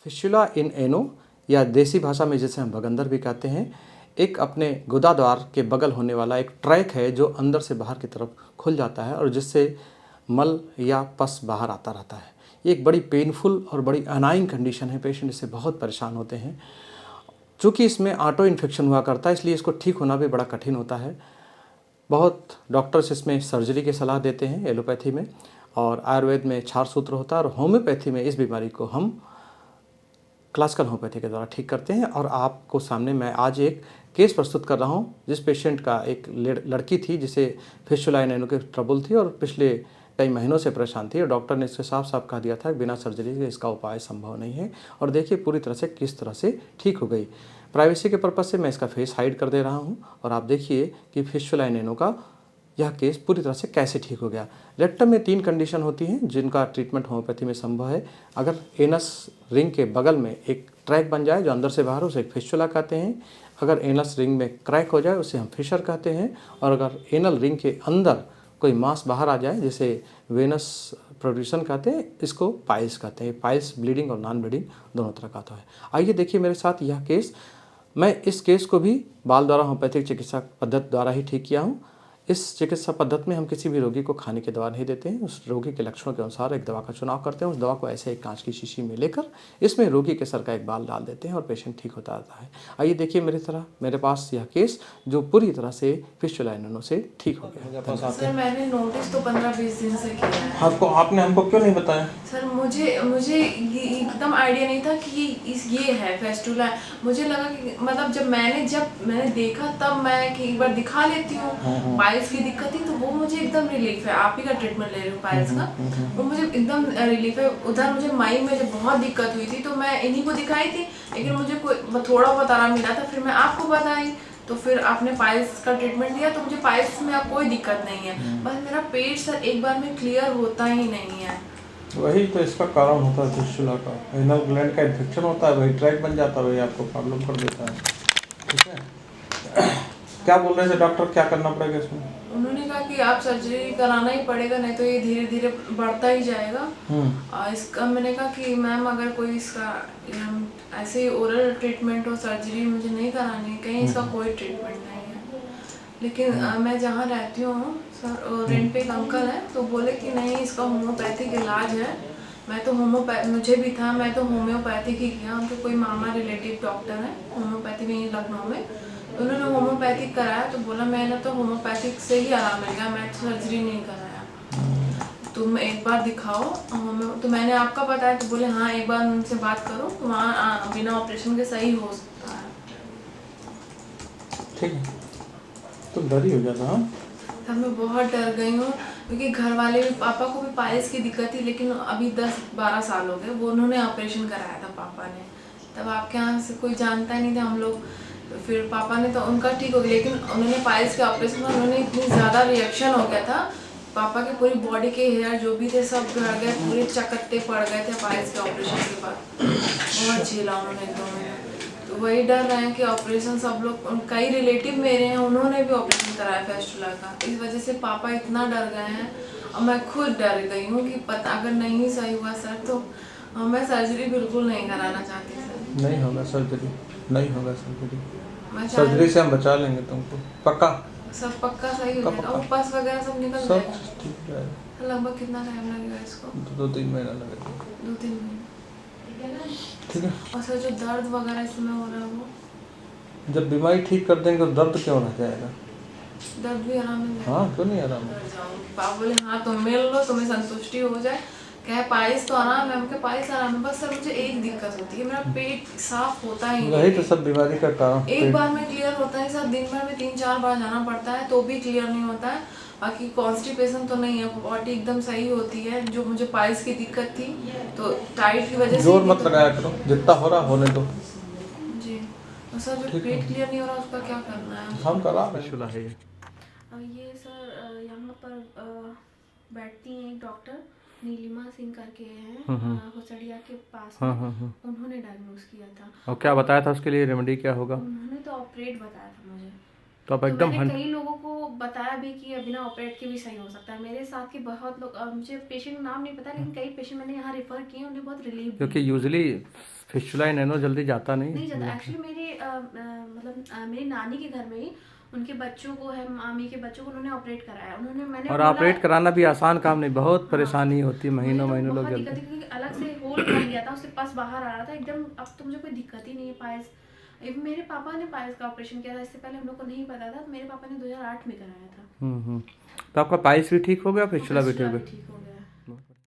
Fistula इन एनो या देसी भाषा में जिसे हम बगंदर भी कहते हैं, एक अपने गुदाद्वार के बगल होने वाला एक ट्रैक है जो अंदर से बाहर की तरफ खुल जाता है और जिससे मल या पस बाहर आता रहता है। ये एक बड़ी पेनफुल और बड़ी अनाइंग कंडीशन है, पेशेंट इससे बहुत परेशान होते हैं। चूँकि इसमें ऑटो इन्फेक्शन हुआ करता है इसलिए इसको ठीक होना भी बड़ा कठिन होता है। बहुत डॉक्टर्स इसमें सर्जरी की सलाह देते हैं एलोपैथी में, और आयुर्वेद में क्षार सूत्र होता है, और होम्योपैथी में इस बीमारी को हम क्लासिकल होम्योपैथी के द्वारा ठीक करते हैं। और आपको सामने मैं आज एक केस प्रस्तुत कर रहा हूँ जिस पेशेंट का एक लड़की थी जिसे फिस्टुला इन एनो की ट्रबल थी और पिछले कई महीनों से परेशान थी, और डॉक्टर ने इससे साफ साफ कह दिया था कि बिना सर्जरी के इसका उपाय संभव नहीं है। और देखिए पूरी तरह से किस तरह से ठीक हो गई। प्राइवेसी के पर्पज़ से मैं इसका फेस हाइड कर दे रहा हूँ और आप देखिए कि फिस्टुला इन एनो का यह केस पूरी तरह से कैसे ठीक हो गया। रेक्टम में 3 कंडीशन होती हैं जिनका ट्रीटमेंट होम्योपैथी में संभव है। अगर एनस रिंग के बगल में एक ट्रैक बन जाए जो अंदर से बाहर, उसे फिस्टुला कहते हैं। अगर एनस रिंग में क्रैक हो जाए उसे हम फिशर कहते हैं। और अगर एनल रिंग के अंदर कोई मांस बाहर आ जाए जिसे वेनस प्रोड्यूसन कहते हैं, इसको पाइल्स कहते हैं। पाइल्स ब्लीडिंग और नॉन ब्लीडिंग दोनों तरह का आता है। आइए देखिए मेरे साथ यह केस। मैं इस केस को भी बाल द्वारा होम्योपैथिक चिकित्सा पद्धति द्वारा ही ठीक किया हूँ। इस चिकित्सा पद्धति में हम किसी भी रोगी को खाने की दवा नहीं देते हैं। उस रोगी के लक्षणों के अनुसार एक दवा का चुनाव करते हैं। उस दवा को ऐसे एक कांच की शीशी में लेकर इसमें रोगी के सर का एक बाल डाल देते हैं और पेशेंट ठीक होता रहता है। आइए देखिए मेरे पास यह केस जो पूरी तरह से फिस्टुला इन एनो से ठीक हो गया। सर मैंने नोटिस तो 15-20 दिन से किया है। आपने हमको क्यों नहीं बताया? सर मुझे ये एकदम आइडिया नहीं था कि ये है फिस्टुला। मुझे लगा कि मतलब जब मैंने देखा तब मैं कि एक बार दिखा लेती हूँ। पाइल्स की दिक्कत थी तो वो मुझे एकदम रिलीफ है। आप ही का ट्रीटमेंट ले रही हूँ पाइल्स का, वो मुझे एकदम रिलीफ है। उधर मुझे मई में जब बहुत दिक्कत हुई थी तो मैं इन्हीं को दिखाई थी, लेकिन मुझे कोई थोड़ा बहुत आराम मिला था। फिर मैं आपको बताई तो फिर आपने पाइल्स का ट्रीटमेंट दिया तो मुझे पाइल्स में अब कोई दिक्कत नहीं है। बस मेरा पेट सर एक बार में क्लियर होता ही नहीं है। वही तो इसका कारण होता है फिस्टुला का। एनल ग्लैंड का इन्फेक्शन होता है, वही ट्रैक बन जाता है, वही आपको प्रॉब्लम कर देता है। ठीक है, क्या बोल रहे थे डॉक्टर, क्या करना पड़ेगा इसमें? उन्होंने कहा कि आप सर्जरी कराना ही पड़ेगा, नहीं तो ये धीरे धीरे बढ़ता ही जाएगा। इसका मैंने कहा कि मैम अगर कोई इसका ऐसे ओरल ट्रीटमेंट हो, सर्जरी मुझे नहीं करानी है, कहीं इसका कोई ट्रीटमेंट नहीं है। लेकिन मैं जहाँ रहती हूँ सर, रेंट पे एक अंकल है तो बोले कि नहीं इसका होम्योपैथिक इलाज है। मैं तो मुझे भी था, मैं तो होम्योपैथिक ही किया। उनके कोई मामा रिलेटिव डॉक्टर है होम्योपैथी में ही लखनऊ में, उन्होंने होम्योपैथिक कराया तो बोला मैंने तो होम्योपैथिक से ही आराम मिल गया, मैं तो सर्जरी नहीं कराया। तुम एक बार दिखाओ तो मैंने आपका बताया तो बोले हाँ एक बार उनसे बात करो तो वहाँ बिना ऑपरेशन के सही हो सकता है। ठीक है, तो डर ही हो जाना। सर मैं बहुत डर गई हूँ क्योंकि घर वाले भी, पापा को भी पाइल्स की दिक्कत थी, लेकिन अभी 10-12 साल हो गए वो उन्होंने ऑपरेशन कराया था पापा ने। तब आपके यहाँ से कोई जानता ही नहीं था हम लोग, तो फिर पापा ने तो उनका ठीक हो गया, लेकिन उन्होंने पाइल्स के ऑपरेशन में उन्होंने इतनी ज़्यादा रिएक्शन हो गया था, पापा के पूरी बॉडी के हेयर जो भी थे सब झड़ गए, पूरे चकत्ते पड़ गए थे पाइल्स के ऑपरेशन के बाद। बहुत झेला उन्होंने 2 महीने। तो वही डर रहे हैं कि ऑपरेशन सब लोग, कई रिलेटिव मेरे हैं उन्होंने भी ऑपरेशन कराया फिस्टुला का, इस वजह से पापा इतना डर गए हैं और मैं खुद डर गई हूँ कि पता अगर नहीं सही हुआ सर तो मैं सर्जरी बिल्कुल नहीं कराना चाहती सर। नहीं होगा सर्जरी, नहीं होगा सर्जरी, सर्जरी से हम बचा लेंगे तुमको, पक्का सब पक्का सही हो जाएगा। और पस वगैरह सब निकल सब जाएगा। ठीक है। लगभग कितना टाइम लगेगा इसको? 2-3 महीना लगेगा। 2-3 महीने। ठीक है। और सर जो दर्द वगैरह इसमें हो रहा है वो जब बीमारी ठीक कर देंगे तो दर्द क्यों रह जाएगा? दर्द भी आराम मिल जाएगा। हाँ क्यों नहीं आराम? पापा बोले हाँ तुम मिल लो, तुम्हें संतुष्टि हो जाए। कहे पाइल्स तो आराम है, उनके पाइल्स आराम है, बस सर मुझे एक दिक्कत होती है, मेरा पेट साफ होता ही नहीं। वही तो सब बीमारी का कारण। एक बार में क्लियर होता है सर, दिन भर में 3-4 बार जाना पड़ता है तो भी क्लियर नहीं होता है। बाकी कॉन्स्टिपेशन तो नहीं है, बॉडी एकदम सही होती है। जो मुझे पाइल्स की दिक्कत थी तो टाइट की वजह से जोर मत लगाया करो, जितना हो रहा होने दो जी। तो सर जो पेट क्लियर नहीं हो रहा उसका क्या करना है? हम करा फिस्टुला है ये सर यहाँ पर बैठती हैं एक डॉक्टर नीलिमा सिंह करके हैं होसड़िया के पास में। उन्होंने डायग्नोज किया था। और क्या बताया था उसके लिए रेमेडी क्या होगा? उन्होंने तो ऑपरेट बताया था मुझे। तो आप एकदम मैंने कई लोगों को बताया भी कि बिना ऑपरेट के भी सही हो सकता है। मेरे साथ के बहुत लोग, मुझे पेशेंट नाम नहीं पता, लेकिन कई पेशेंट मैंने यहाँ रेफर किए, उन्हें बहुत रिलीफ, क्योंकि यूजुअली फिस्टुला नैनो जल्दी जाता नहीं। नहीं जाता एक्चुअली। मेरे मेरी नानी के घर में ही उनके बच्चों को है, मामी के बच्चों को उन्होंने ऑपरेट कराया। उन्होंने मैंने और ऑपरेट कराना भी आसान काम नहीं, बहुत परेशानी होती है, महीनों महीनों लोग बहुत जलते दिक्कत थी, क्योंकि अलग से होल बन गया था, उससे पस बाहर आ रहा था एकदम। अब तो मुझे कोई दिक्कत ही नहीं है। पायल्स मेरे पापा ने पायल्स का ऑपरेशन किया था, इससे पहले हम लोग को नहीं पता था। मेरे पापा ने 2008 में कराया था। तो आपका पाइल्स भी ठीक हो गया, फिस्टुला भी ठीक हो गया? ठीक हो गया।